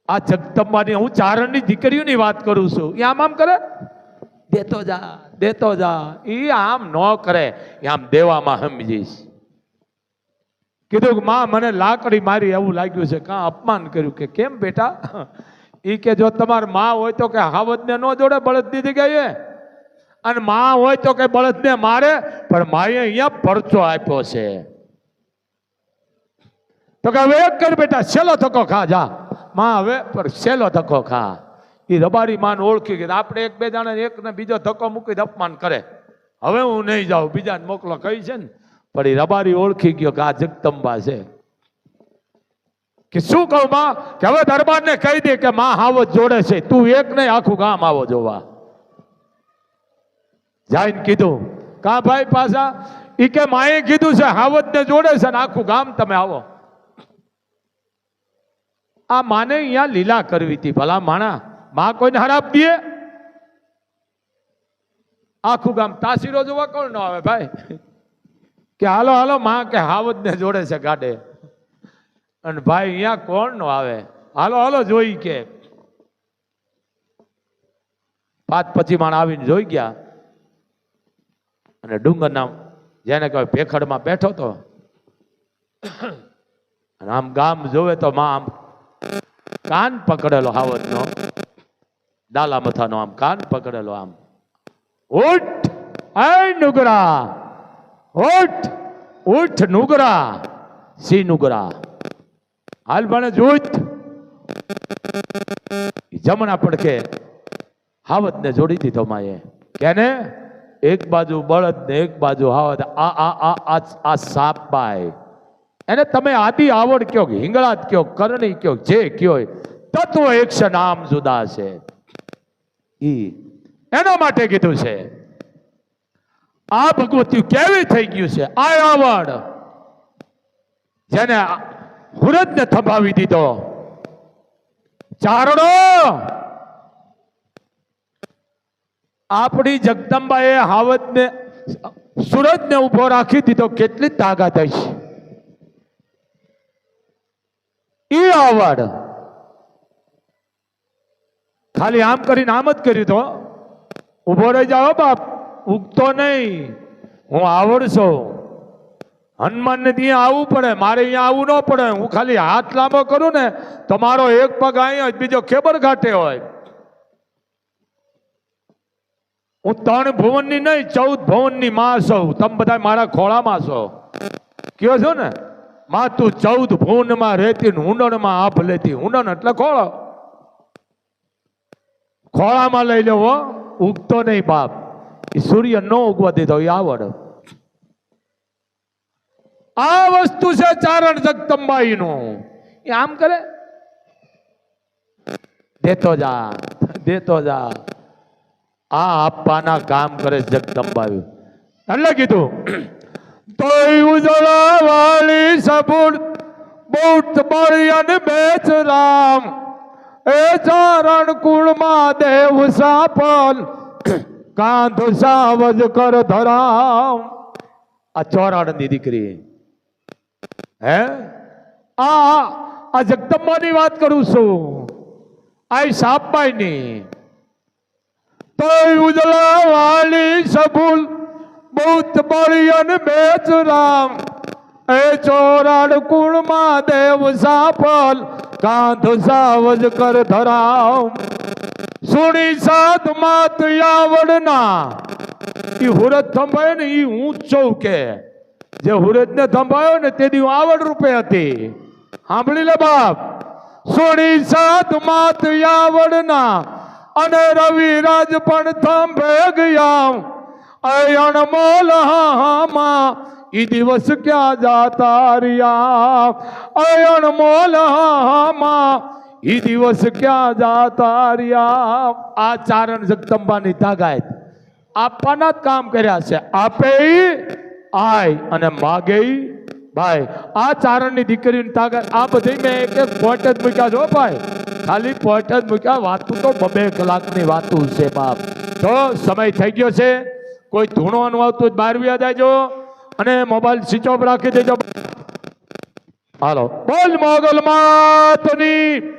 આ જગદંબાની હું ચારણની દીકરીઓની વાત કરું છું. એ આમ આમ કરે, દેતો જા દેતો જા. એ આમ ન કરે, એ આમ દેવામાં સમજીશ. કીધું કે માં મને લાકડી મારી એવું લાગ્યું છે, કાં અપમાન કર્યું. કે કેમ બેટા? એ કે જો તમારે માં હોય તો કે હાવજને ન જોડે બળદની જગ્યાએ, અને માં હોય તો કે બળદને મારે, પણ માએ અહીંયા પરચો આપ્યો છે. તો કે હવે એક કર બેટા, છેલ્લો ધક્કો ખા જા. માં હવે પણ છેલ્લો ધક્કો ખા. એ રબારી માન ઓળખી ગઈ, આપણે એક બે જણા એક ને બીજો ધક્કો મૂકી અપમાન કરે. હવે હું નહીં જાઉં, બીજાને મોકલો કહી છે ને. પણ એ રબારી ઓળખી ગયો કે આ જગદંબા છે. કે શું કહું માં, કે હવે દરબારને કહી દે કે માં હાવજ જોડે છે, તું એક નહીં આખું ગામ આવો જોવા. જાઈને કીધું કા ભાઈ પાછા? ઈ કે માએ કીધું છે હાવજને જોડે છે ને આખું ગામ તમે આવો. આ માને અહીંયા લીલા કરવી હતી. ભલા માણા, માં કોઈને હરાપ દે? આખું ગામ તાસીરો જોવા કોણ ન આવે ભાઈ? કે હાલો હાલો માં કે હાવજને જોડે છે ગાડે. અને ભાઈ અહીંયા કોણ નો આવે? હાલો હાલો જોઈ. કે 5-25 માણ આવીને જોઈ ગયા. અને ડુંગરના જેને કહેવાય ભેખડમાં બેઠો તો, અને આમ ગામ જોવે તો માં આમ કાન પકડેલો હાવજનો, ડાલા મથાનો આમ કાન પકડેલો, આમ ઉઠ એ નુગરા, ઉઠ ઉઠ નુગરા, સી નુગરા, હાલ ભણે જોઈત. જમણા પડકે હાવજને જોડી દીધો માએ. કેને? એક બાજુ બળદ ને એક બાજુ હાવજ. આ સાપ બાય એને તમે આદિ આવડ કયો, હિંગળાત કયો, કરણી કયો, જે કયો, તત્વ એક છે, નામ જુદા છે. એના માટે કીધું છે. આ ભગવતી કેવી થઈ ગયું છે? આ આવડ જેને હુરજને થંભાવી દીધો. ચારણો, આપણી જગદંબાએ હાવજને સૂરજને ઉભો રાખી દીધો. કેટલી તાકાત હશે ઈ આવડ. ખાલી આમ કરીને આમ જ કર્યું તો ઉભો રહી જાઓ બાપ, ઉગતો નહીં. હું આવડશો. હનુમાનને ત્યાં આવવું પડે, મારે અહીંયા આવવું ન પડે. હું ખાલી હાથ લાંબો કરું ને તો મારો એક પગ અહીંયા, બીજો ખેબર ઘાટે હોય. હું 3 ભુવનની નહીં, 14 ભુવનની માં છું. તમે બધા મારા ખોળામાં છો. કયો છો ને માં, તું 14 ભુવનમાં રહેતી, ઊંડણમાં આભ લેતી. ઊંડણ એટલે ખોળો. ખોળામાં લઈ લેવો, ઉગતો નહીં બાપ. એ સૂર્ય ન ઉગવા દીધો, એ આવડ. આ વસ્તુ છે ચારણ જગદંબાઈ નું. એ આમ કરે, દેતો જા દેતો જા. આ આપવાના કામ કરે જગદંબાયું. એટલે કીધું તોય ઉજળા વાળી સબુડ બુટ બળિયન બેચ રામ, એ ચારણ કુળમાં દેવ સાપલ કાંધ સાવજ કર ધરામ. આ ચોરાણની દીકરી હે, આ જગદંબાની વાત કરું છું. આ સાપબાઈની. તોય ઉજળા વાળી સબુલ બુદ્ધ બળિયન બેચરામ એ ચોરાડ કુળમાં દેવ સાફલ કાંધ સાવજ કર ધરામ સુણી સાત માત આવડના ઈ હુરત થંભાય ને ઈ ઊંચો કે જે હુરત ને થંભાયો ને તે દી આવડ રૂપે હતી. સાંભળી લે બાપ. સુણી સાત માત આવડના અને રવિરાજ પણ થંભે ગયા અણમોલ હામાં ઈ દિવસ ક્યાં જાતા રહ્યા અણમોલ હામાં ઈ દિવસ ક્યાં જાતા રહ્યા. આ ચારણ જગદંબાની તાગાત આપવાના જ કામ કર્યા છે. આપે આય અને માગે ભાઈ. આ ચારણની દીકરીની તાકાત આ બધી મેં એક એક પોઈન્ટ જ મૂક્યા છો ભાઈ. ખાલી પોઈન્ટ જ મૂક્યા. વાતું તો 2 કલાકની વાતું છે બાપ. તો સમય થઈ ગયો છે. કોઈ ધૂણવાનું આવતું બહાર વ્યા જાયજો અને મોબાઈલ સ્વિચ ઓફ રાખી દેજો. હાલો બોલ મોગલ માતની.